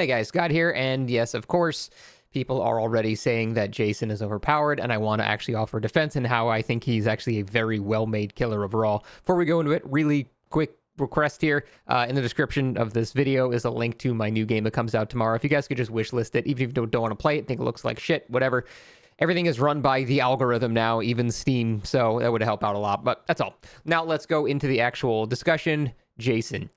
Hey guys, Scott here, and yes, of course, people are already saying that Jason is overpowered, and I want to actually offer defense and how I think he's actually a very well-made killer overall. Before we go into it, really quick request here, in the description of this video is a link to my new game that comes out tomorrow. If you guys could just wishlist it, even if you don't want to play it, think it looks like shit, whatever. Everything is run by the algorithm now, even Steam, so that would help out a lot, but that's all. Now let's go into the actual discussion. Jason.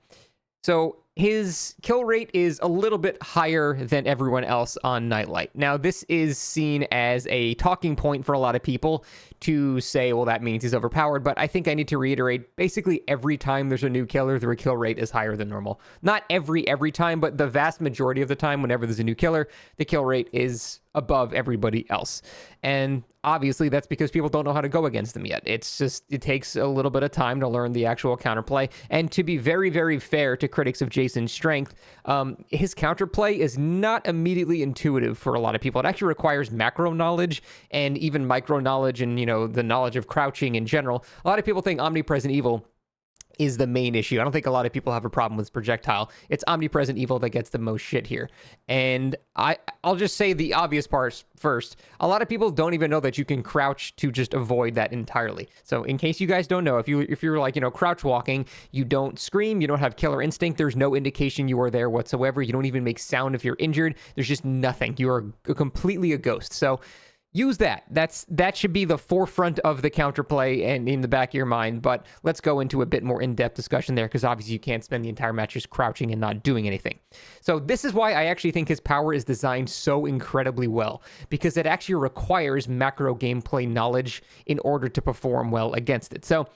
So his kill rate is a little bit higher than everyone else on Nightlight. Now, this is seen as a talking point for a lot of people to say, well, that means he's overpowered. But I think I need to reiterate, basically every time there's a new killer, the kill rate is higher than normal. Not every time, but the vast majority of the time, whenever there's a new killer, the kill rate is above everybody else. And obviously that's because people don't know how to go against them yet. It's just, it takes a little bit of time to learn the actual counterplay. And to be very, very fair to critics of Jason's strength, his counterplay is not immediately intuitive for a lot of people. It actually requires macro knowledge and even micro knowledge and, you know, the knowledge of crouching in general. A lot of people think Omnipresent Evil is the main issue. I don't think a lot of people have a problem with projectile. It's Omnipresent Evil that gets the most shit here. And I'll just say the obvious parts first. A lot of people don't even know that you can crouch to just avoid that entirely. So in case you guys don't know, if you're like, you know, crouch walking, you don't scream, you don't have killer instinct, there's no indication you are there whatsoever. You don't even make sound if you're injured. There's just nothing. You are completely a ghost. So use that. That should be the forefront of the counterplay and in the back of your mind. But let's go into a bit more in-depth discussion there, because obviously you can't spend the entire match just crouching and not doing anything. So this is why I actually think his power is designed so incredibly well, because it actually requires macro gameplay knowledge in order to perform well against it. So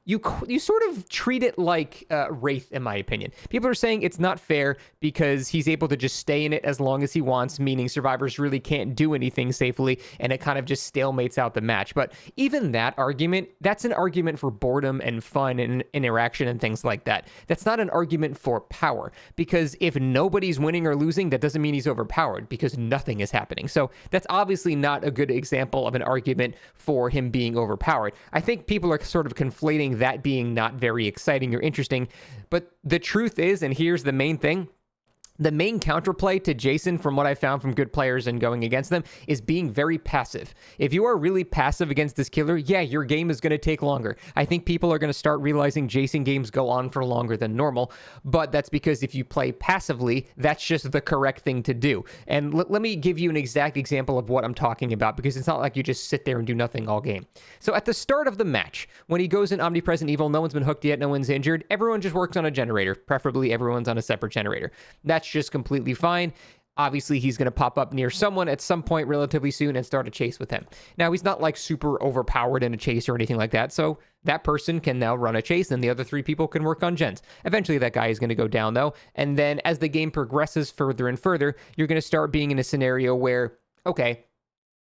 you sort of treat it like Wraith, in my opinion. People are saying it's not fair because he's able to just stay in it as long as he wants, meaning survivors really can't do anything safely, and it kind of just stalemates out the match. But even that argument, that's an argument for boredom and fun and interaction and things like that. That's not an argument for power, because if nobody's winning or losing, that doesn't mean he's overpowered, because nothing is happening. So that's obviously not a good example of an argument for him being overpowered. I think people are sort of conflating that being not very exciting or interesting. But the truth is, and here's the main thing, the main counterplay to Jason, from what I found from good players and going against them, is being very passive. If you are really passive against this killer, yeah, your game is going to take longer. I think people are going to start realizing Jason games go on for longer than normal, but that's because if you play passively, that's just the correct thing to do. And let me give you an exact example of what I'm talking about, because it's not like you just sit there and do nothing all game. So at the start of the match, when he goes in Omnipresent Evil, no one's been hooked yet, no one's injured, everyone just works on a generator. Preferably everyone's on a separate generator. That's just completely fine. Obviously, he's going to pop up near someone at some point relatively soon and start a chase with him. Now, he's not like super overpowered in a chase or anything like that, so that person can now run a chase and the other three people can work on gens. Eventually, that guy is going to go down, though, and then as the game progresses further and further, you're going to start being in a scenario where, okay,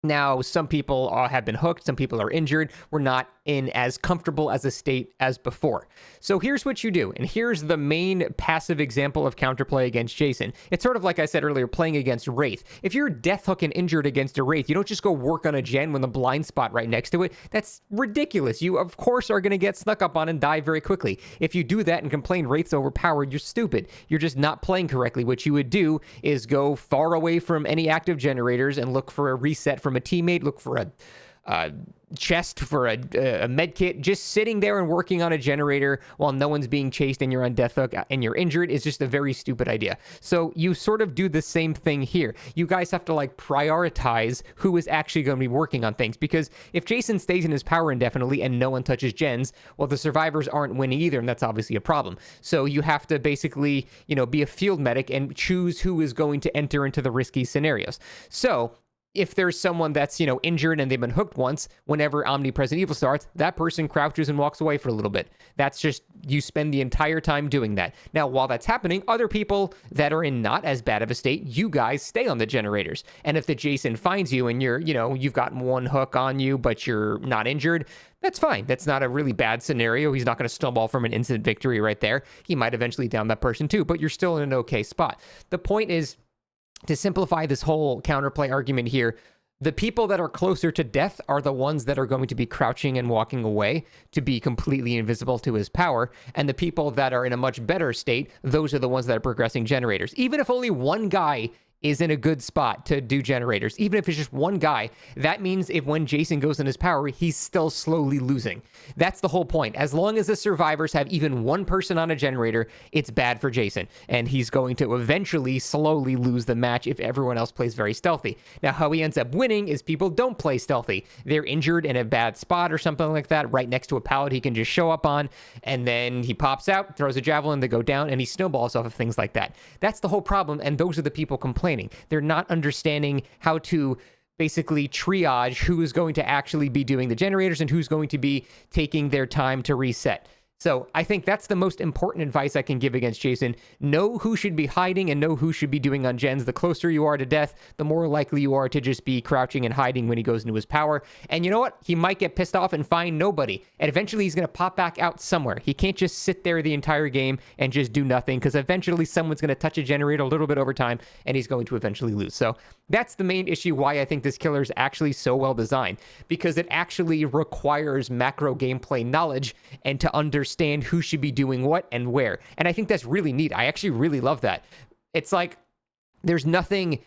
now, some people have been hooked, some people are injured. We're not in as comfortable as a state as before. So here's what you do, and here's the main passive example of counterplay against Jason. It's sort of like I said earlier, playing against Wraith. If you're death hook and injured against a Wraith, you don't just go work on a gen with a blind spot right next to it. That's ridiculous. You, of course, are going to get snuck up on and die very quickly. If you do that and complain Wraith's overpowered, you're stupid. You're just not playing correctly. What you would do is go far away from any active generators and look for a reset from a teammate, look for a chest, for a med kit. Just sitting there and working on a generator while no one's being chased and you're on death hook and you're injured is just a very stupid idea. So you sort of do the same thing here. You guys have to like prioritize who is actually going to be working on things, because if Jason stays in his power indefinitely and no one touches gens, well, the survivors aren't winning either, and that's obviously a problem. So you have to basically, you know, be a field medic and choose who is going to enter into the risky scenarios. So if there's someone that's, you know, injured and they've been hooked once, whenever Omnipresent Evil starts, that person crouches and walks away for a little bit. That's just, you spend the entire time doing that. Now, while that's happening, other people that are in not as bad of a state, you guys stay on the generators. And if the Jason finds you and you're, you know, you've got one hook on you, but you're not injured, that's fine. That's not a really bad scenario. He's not going to stumble from an instant victory right there. He might eventually down that person too, but you're still in an okay spot. The point is, to simplify this whole counterplay argument here, The people that are closer to death are the ones that are going to be crouching and walking away to be completely invisible to his power. And the people that are in a much better state, those are the ones that are progressing generators. Even if only one guy is in a good spot to do generators, even if it's just one guy, that means if when Jason goes in his power, he's still slowly losing. That's the whole point. As long as the survivors have even one person on a generator, it's bad for Jason. And he's going to eventually slowly lose the match if everyone else plays very stealthy. Now, how he ends up winning is people don't play stealthy. They're injured in a bad spot or something like that, right next to a pallet he can just show up on, and then he pops out, throws a javelin, they go down, and he snowballs off of things like that. That's the whole problem, and those are the people complaining. They're not understanding how to basically triage who is going to actually be doing the generators and who's going to be taking their time to reset. So I think that's the most important advice I can give against Jason. Know who should be hiding and know who should be doing on gens. The closer you are to death, the more likely you are to just be crouching and hiding when he goes into his power. And you know what? He might get pissed off and find nobody. And eventually he's going to pop back out somewhere. He can't just sit there the entire game and just do nothing, because eventually someone's going to touch a generator a little bit over time and he's going to eventually lose. So that's the main issue why I think this killer is actually so well designed, because it actually requires macro gameplay knowledge and to understand who should be doing what and where. And I think that's really neat. I actually really love that. It's like there's nothing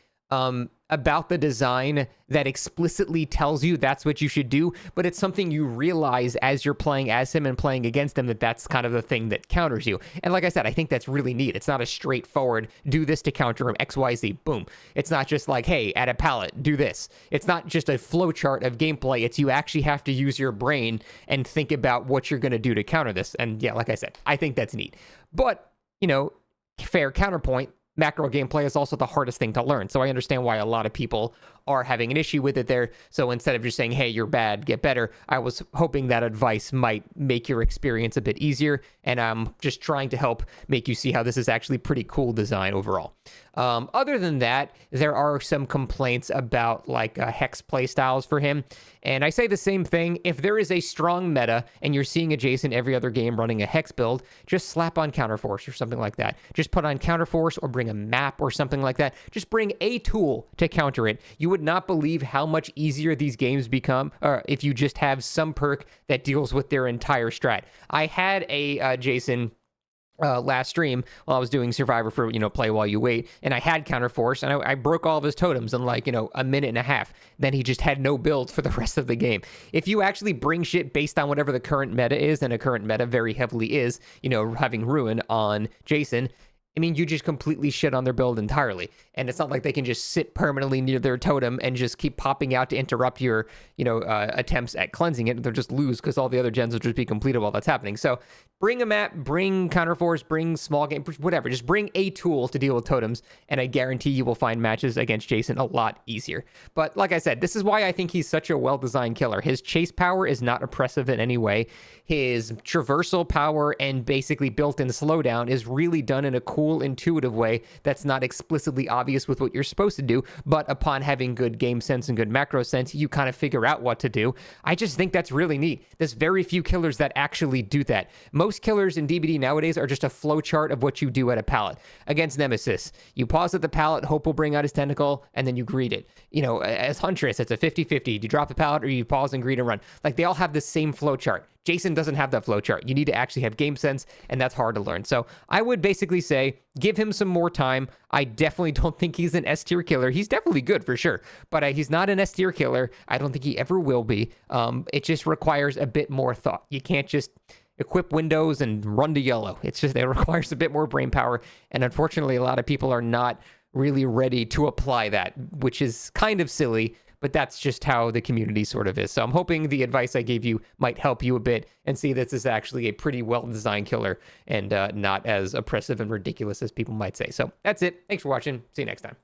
about the design that explicitly tells you that's what you should do, but it's something you realize as you're playing as him and playing against him, that that's kind of the thing that counters you. And like I said, I think that's really neat. It's not a straightforward, do this to counter him, XYZ, boom. It's not just like, hey, add a pallet, do this. It's not just a flowchart of gameplay. It's you actually have to use your brain and think about what you're going to do to counter this. And yeah, like I said, I think that's neat. But, you know, fair counterpoint, macro gameplay is also the hardest thing to learn. So I understand why a lot of people are having an issue with it there. So instead of just saying, hey, you're bad, get better, I was hoping that advice might make your experience a bit easier. And I'm just trying to help make you see how this is actually pretty cool design overall. Other than that, there are some complaints about like hex playstyles for him. And I say the same thing. If there is a strong meta and you're seeing a Jason every other game running a hex build, just slap on counterforce or something like that. Just put on counterforce or bring a map or something like that. Just bring a tool to counter it. You would not believe how much easier these games become if you just have some perk that deals with their entire strat. I had a Jason last stream while I was doing Survivor for, play while you wait, and I had counterforce, and I broke all of his totems in like, a minute and a half. Then he just had no build for the rest of the game. If you actually bring shit based on whatever the current meta is, and a current meta very heavily is, having Ruin on Jason, I mean, you just completely shit on their build entirely. And it's not like they can just sit permanently near their totem and just keep popping out to interrupt your, attempts at cleansing it. They'll just lose because all the other gens will just be completed while that's happening. So bring a map, bring counterforce, bring small game, whatever. Just bring a tool to deal with totems, and I guarantee you will find matches against Jason a lot easier. But like I said, this is why I think he's such a well-designed killer. His chase power is not oppressive in any way. His traversal power and basically built-in slowdown is really done in a cool, intuitive way that's not explicitly obvious with what you're supposed to do, but upon having good game sense and good macro sense, you kind of figure out what to do. I just think that's really neat. There's very few killers that actually do that. Most killers in DBD nowadays are just a flowchart of what you do at a pallet. Against Nemesis, you pause at the pallet, Hope will bring out his tentacle, and then you greet it. As Huntress, it's a 50-50. You drop the pallet or you pause and greet and run. Like, they all have the same flowchart. Jason doesn't have that flowchart. You need to actually have game sense, and that's hard to learn. So I would basically say, give him some more time. I definitely don't think he's an S-tier killer. He's definitely good for sure, but he's not an S-tier killer. I don't think he ever will be. It just requires a bit more thought. You can't just equip Windows and run to yellow. It requires a bit more brain power, and unfortunately, a lot of people are not really ready to apply that, which is kind of silly, but that's just how the community sort of is. So I'm hoping the advice I gave you might help you a bit and see this is actually a pretty well-designed killer and not as oppressive and ridiculous as people might say. So that's it. Thanks for watching. See you next time.